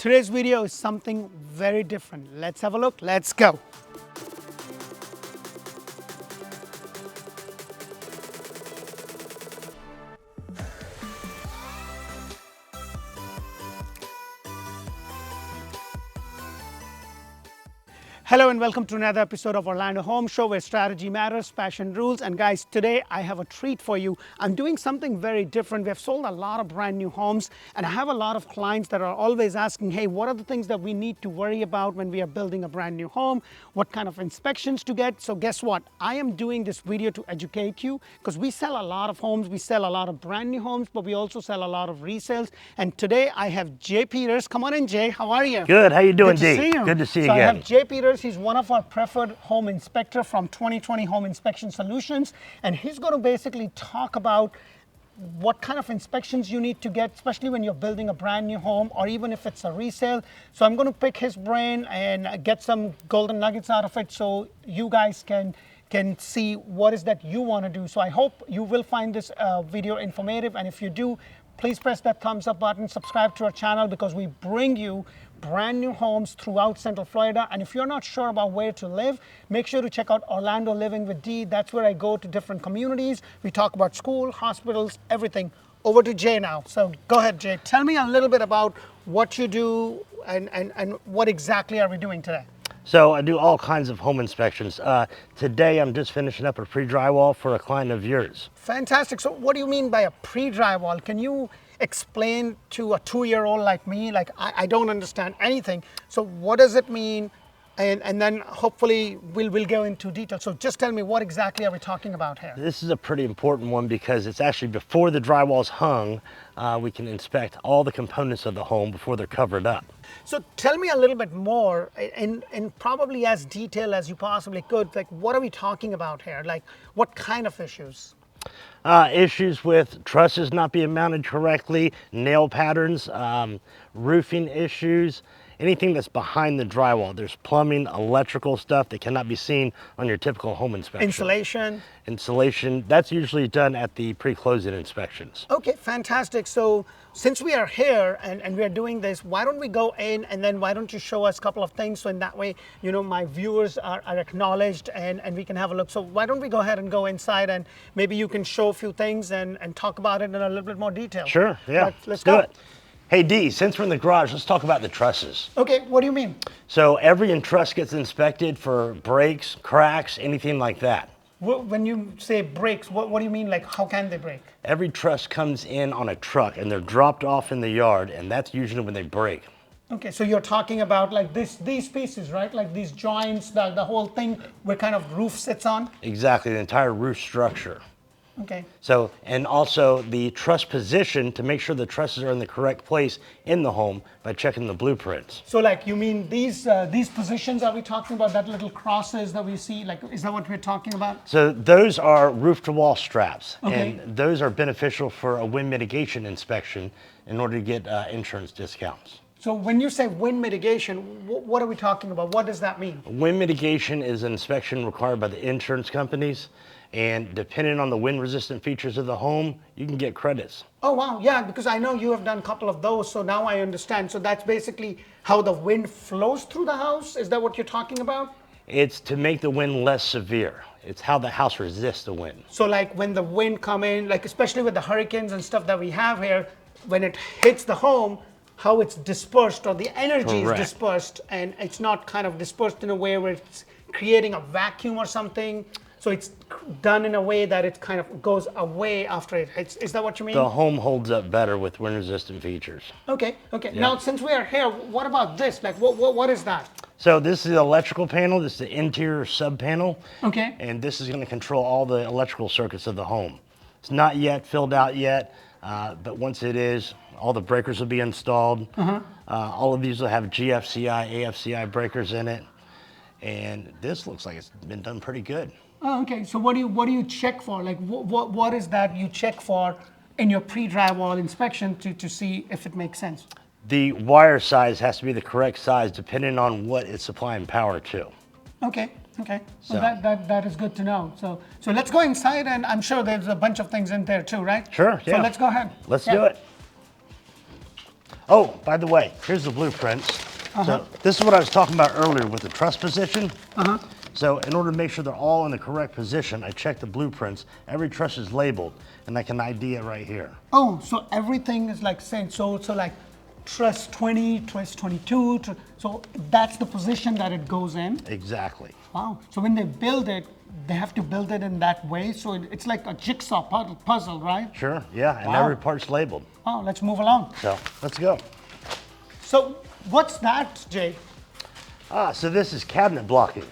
Today's video is something very different. Let's have a look. Let's go. Hello and welcome to another episode of Orlando Home Show, where strategy matters, passion rules. And guys, today I have a treat for you. I'm doing something very different. We have sold a lot of brand new homes, and I have a lot of clients that are always asking, hey, what are the things that we need to worry about when we are building a brand new home? What kind of inspections to get? So guess what? I am doing this video to educate you, because we sell a lot of homes. We sell a lot of brand new homes, but we also sell a lot of resales. And today I have Jay Peters. Come on in, Jay. How are you? Good. How you doing, Good to D? see you. Good to see you so again. I have Jay Peters. He's one of our preferred home inspector from 2020 Home Inspection Solutions, and he's going to basically talk about what kind of inspections you need to get, especially when you're building a brand new home or even if it's a resale. So I'm going to pick his brain and get some golden nuggets out of it so you guys can see what is that you want to do. So I hope you will find this video informative, and if you do, please press that thumbs up button, subscribe to our channel, because we bring you brand new homes throughout Central Florida. And if you're not sure about where to live, make sure to check out Orlando Living with D. That's where I go to different communities. We talk about school, hospitals, everything. Over to Jay now. So go ahead, Jay. Tell me a little bit about what you do and what exactly are we doing today? So I do all kinds of home inspections. Today I'm just finishing up a pre-drywall for a client of yours. Fantastic. So what do you mean by a pre-drywall? Can you explain to a 2-year-old like me? Like I don't understand anything. So what does it mean? And then hopefully we'll go into detail. So just tell me, what exactly are we talking about here? This is a pretty important one because it's actually before the drywall's hung. We can inspect all the components of the home before they're covered up. So tell me a little bit more, in probably as detail as you possibly could. Like, what are we talking about here? Like, what kind of issues? Issues with trusses not being mounted correctly, nail patterns, roofing issues, anything that's behind the drywall. There's plumbing, electrical stuff that cannot be seen on your typical home inspection. Insulation? Insulation, that's usually done at the pre-closing inspections. Okay, fantastic. So since we are here and we are doing this, why don't we go in and then why don't you show us a couple of things, so in that way, you know, my viewers are acknowledged and we can have a look. So why don't we go ahead and go inside, and maybe you can show a few things and talk about it in a little bit more detail. Sure, yeah. Let's do go. it. Hey D, since we're in the garage, let's talk about the trusses. Okay, what do you mean? So every truss gets inspected for breaks, cracks, anything like that. When you say breaks, what do you mean? Like, how can they break? Every truss comes in on a truck and they're dropped off in the yard, and that's usually when they break. Okay, so you're talking about like these pieces, right? Like these joints, the whole thing where kind of roof sits on? Exactly, the entire roof structure. Okay. So, and also the truss position, to make sure the trusses are in the correct place in the home by checking the blueprints. So like, you mean these positions, are we talking about that little crosses that we see? Like, is that what we're talking about? So those are roof to wall straps. Okay. And those are beneficial for a wind mitigation inspection in order to get insurance discounts. So when you say wind mitigation, what are we talking about? What does that mean? Wind mitigation is an inspection required by the insurance companies, and depending on the wind resistant features of the home, you can get credits. Oh wow, yeah, because I know you have done a couple of those, so now I understand. So that's basically how the wind flows through the house? Is that what you're talking about? It's to make the wind less severe. It's how the house resists the wind. So like when the wind come in, like especially with the hurricanes and stuff that we have here, when it hits the home, how it's dispersed, or the energy Correct. is dispersed, and it's not kind of dispersed in a way where it's creating a vacuum or something. So it's done in a way that it kind of goes away after it hits. Is that what you mean? The home holds up better with wind resistant features. Okay, okay. Yeah. Now, since we are here, what about this? Like, what is that? So this is the electrical panel. This is the interior sub panel. Okay. And this is going to control all the electrical circuits of the home. It's not yet filled out yet, but once it is, all the breakers will be installed. All of these will have GFCI, AFCI breakers in it. And this looks like it's been done pretty good. Oh, okay. So what do you check for? Like, what is that you check for in your pre-drywall inspection to see if it makes sense? The wire size has to be the correct size depending on what it's supplying power to. Okay, okay. So Well, that is good to know. So let's go inside, and I'm sure there's a bunch of things in there too, right? Sure, yeah. So let's go ahead. Let's do it. Oh, by the way, here's the blueprints. So this is what I was talking about earlier with the truss position. So in order to make sure they're all in the correct position, I check the blueprints. Every truss is labeled, and I can ID it right here. Oh, so everything is like saying, so like truss 20, truss 22, so that's the position that it goes in? Exactly. Wow, so when they build it, they have to build it in that way, so it's like a jigsaw puzzle, right? Sure, yeah, and Wow. every part's labeled. Oh, let's move along. So let's go. So what's that, Jay? So this is cabinet blocking.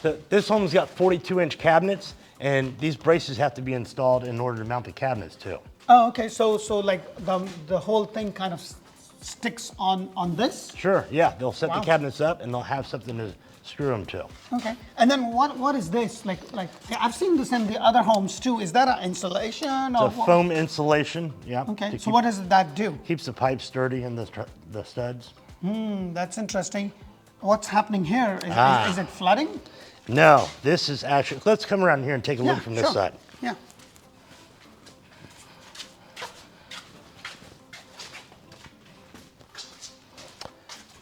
So this home's got 42-inch cabinets, and these braces have to be installed in order to mount the cabinets too. Oh, okay, so like the whole thing kind of sticks on this? Sure, yeah, they'll set Wow. the cabinets up and they'll have something to screw them to. Okay, and then what is this? Like I've seen this in the other homes too. Is that an insulation or It's a foam insulation, yeah. Okay, so what does that do? Keeps the pipes sturdy and the studs. That's interesting. What's happening here? Is it flooding? No, this is actually, let's come around here and take a look from this sure. side. Yeah.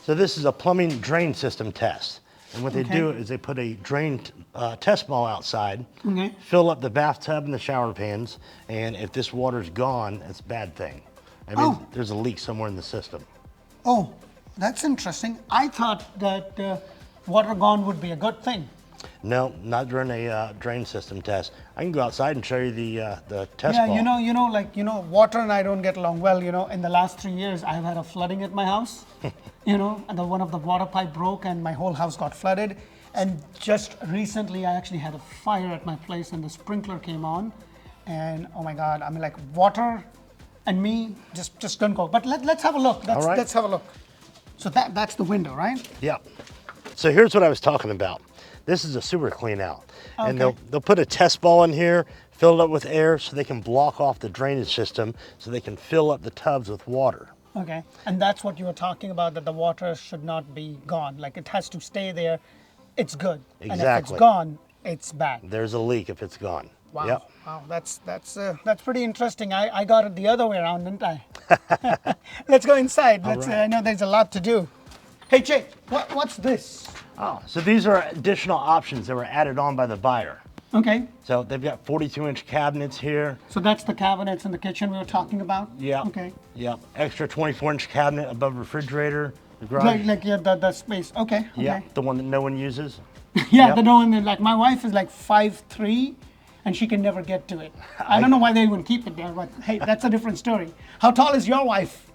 So this is a plumbing drain system test. And what they do is they put a drain test ball outside, fill up the bathtub and the shower pans, and if this water's gone, it's a bad thing. I mean, there's a leak somewhere in the system. Oh, that's interesting. I thought that water gone would be a good thing. No, not during a drain system test. I can go outside and show you the test ball. Yeah, water and I don't get along well. In the last 3 years, I've had a flooding at my house. And one of the water pipe broke and my whole house got flooded. And just recently, I actually had a fire at my place and the sprinkler came on. And oh my God, I mean, like water and me just don't go. But let's have a look. All right. Let's have a look. So that's the window, right? Yeah. So here's what I was talking about. This is a sewer clean out. And they'll put a test ball in here, fill it up with air so they can block off the drainage system so they can fill up the tubs with water. Okay, and that's what you were talking about, that the water should not be gone. Like it has to stay there. It's good. And if Exactly. it's gone, it's bad. There's a leak if it's gone. Wow. Yep. Wow, that's pretty interesting. I got it the other way around, didn't I? Let's go inside. I know there's a lot to do. Hey Jay, what's this? Oh, so these are additional options that were added on by the buyer. Okay, So they've got 42-inch cabinets here. so that's the cabinets in the kitchen we were talking about? Yeah. Okay. Yep. Extra 24-inch cabinet above refrigerator, the garage. Like yeah, the space. Okay. Yeah, the one that no one uses. Yeah, Yep. the one that, like, my wife is like 5'3", and she can never get to it. I don't know why they even keep it there, but hey, that's a different story. How tall is your wife?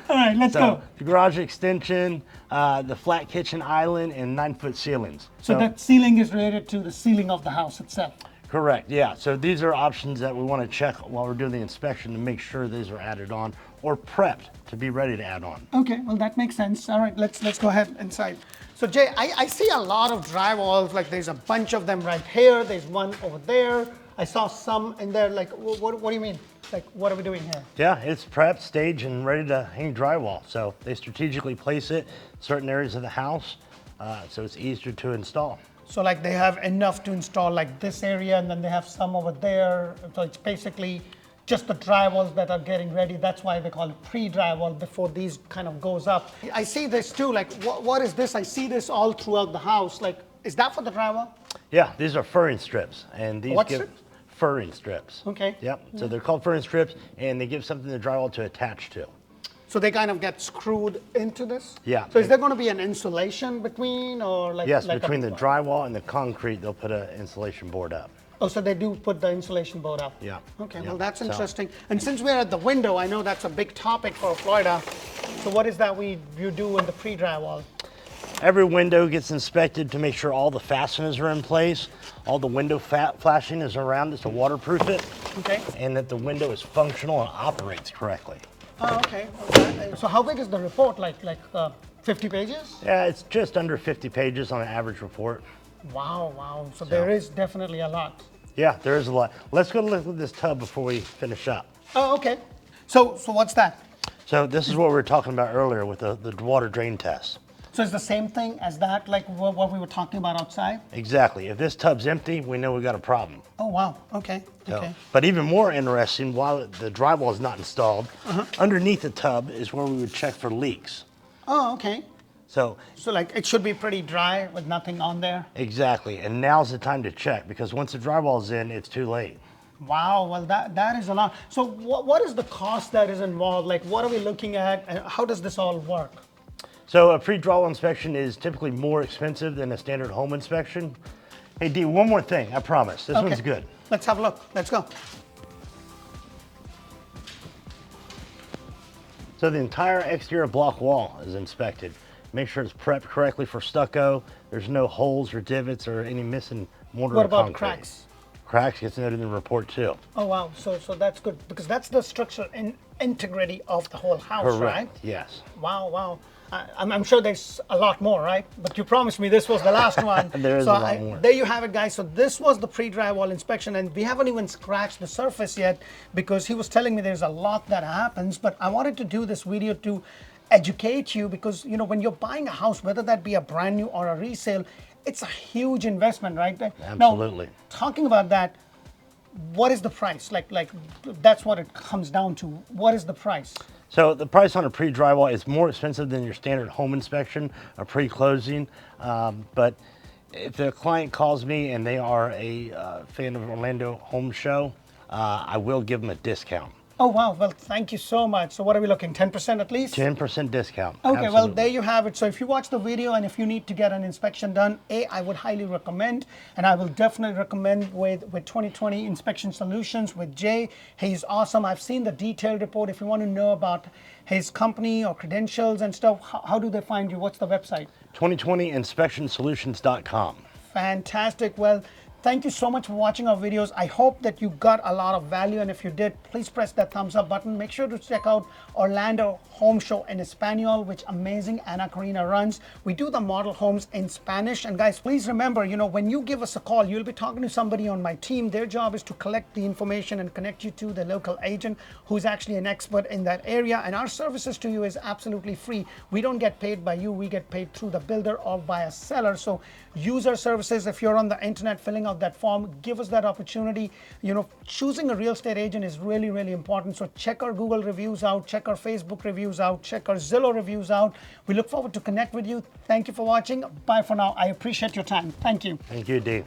All right, let's go. The garage extension, the flat kitchen island, and 9-foot ceilings. So that ceiling is related to the ceiling of the house itself. Correct, yeah. So these are options that we want to check while we're doing the inspection to make sure these are added on or prepped to be ready to add on. Okay, well that makes sense. All right, let's go ahead inside. So Jay, I see a lot of drywalls, like there's a bunch of them right here, there's one over there. I saw some in there, like what do you mean? Like what are we doing here? Yeah, it's prepped, staged, and ready to hang drywall. So they strategically place it in certain areas of the house so it's easier to install. So like they have enough to install like this area and then they have some over there. So it's basically just the drywalls that are getting ready. That's why they call it pre-drywall before these kind of goes up. I see this too, like what is this? I see this all throughout the house. Like, is that for the drywall? Yeah, these are furring strips. And these What give strips? furring strips. Okay. Yep, so they're called furring strips and they give something to drywall to attach to. So they kind of get screwed into this? Yeah. So is there going to be an insulation between or like? Yes, like between the drywall and the concrete, they'll put an insulation board up. Oh, so they do put the insulation board up? Yeah. Okay, Yeah. well that's So- interesting. And since we're at the window, I know that's a big topic for Florida. So what is that you do in the pre-drywall? Every window gets inspected to make sure all the fasteners are in place, all the window flashing is around it to waterproof it, Okay. and that the window is functional and operates correctly. Oh, okay. So how big is the report? Like 50 pages? Yeah, it's just under 50 pages on an average report. Wow. So there is definitely a lot. Yeah, there is a lot. Let's go look at this tub before we finish up. Oh, okay. So what's that? So this is what we were talking about earlier with the water drain test. So it's the same thing as that, like what we were talking about outside? Exactly. If this tub's empty, we know we got a problem. Oh, wow. Okay. So, Okay. but even more interesting, while the drywall is not installed, underneath the tub is where we would check for leaks. Oh, okay. So like it should be pretty dry with nothing on there? exactly, and now's the time to check, because once the drywall's in, it's too late. Wow, well that is a lot. So what is the cost that is involved? Like what are we looking at and how does this all work? So a pre-drywall inspection is typically more expensive than a standard home inspection. Hey D, one more thing, I promise. This one's good. Let's have a look, let's go. So the entire exterior block wall is inspected. Make sure it's prepped correctly for stucco. There's no holes or divots or any missing mortar What or about concrete. cracks? Cracks gets noted in the report too. Oh wow, so that's good because that's the structural integrity of the whole house, Correct, right? yes. Wow, wow. I'm sure there's a lot more, right? But you promised me this was the last one. There is a lot more. There you have it, guys. So this was the pre-drywall inspection, and we haven't even scratched the surface yet because he was telling me there's a lot that happens. But I wanted to do this video to educate you because, you know, when you're buying a house, whether that be a brand new or a resale, it's a huge investment, right? Absolutely. Now, talking about that, what is the price? Like that's what it comes down to. What is the price? So the price on a pre-drywall is more expensive than your standard home inspection, a pre-closing. But if the client calls me and they are a fan of Orlandohomeshow, I will give them a discount. Oh, wow. Well, thank you so much. So what are we looking, 10% at least? 10% discount. Okay, Absolutely. well, there you have it. So if you watch the video and if you need to get an inspection done, I would highly recommend, and I will definitely recommend with 2020 Inspection Solutions with Jay. He's awesome. I've seen the detailed report. If you want to know about his company or credentials and stuff, how do they find you? What's the website? 2020inspectionsolutions.com. Fantastic. Well, thank you so much for watching our videos. I hope that you got a lot of value, and if you did, please press that thumbs up button. Make sure to check out Orlando Home Show in Espanol, which amazing Ana Karina runs. We do the model homes in Spanish. And guys, please remember, you know, when you give us a call, you'll be talking to somebody on my team. Their job is to collect the information and connect you to the local agent who's actually an expert in that area. And our services to you is absolutely free. We don't get paid by you. We get paid through the builder or by a seller. So use our services. If you're on the internet filling out that form, give us that opportunity. You know, choosing a real estate agent is really, really important. So check our Google reviews out, check our Facebook reviews out, check our Zillow reviews out. We look forward to connect with you. Thank you for watching. Bye for now. I appreciate your time. Thank you. Thank you, Dee.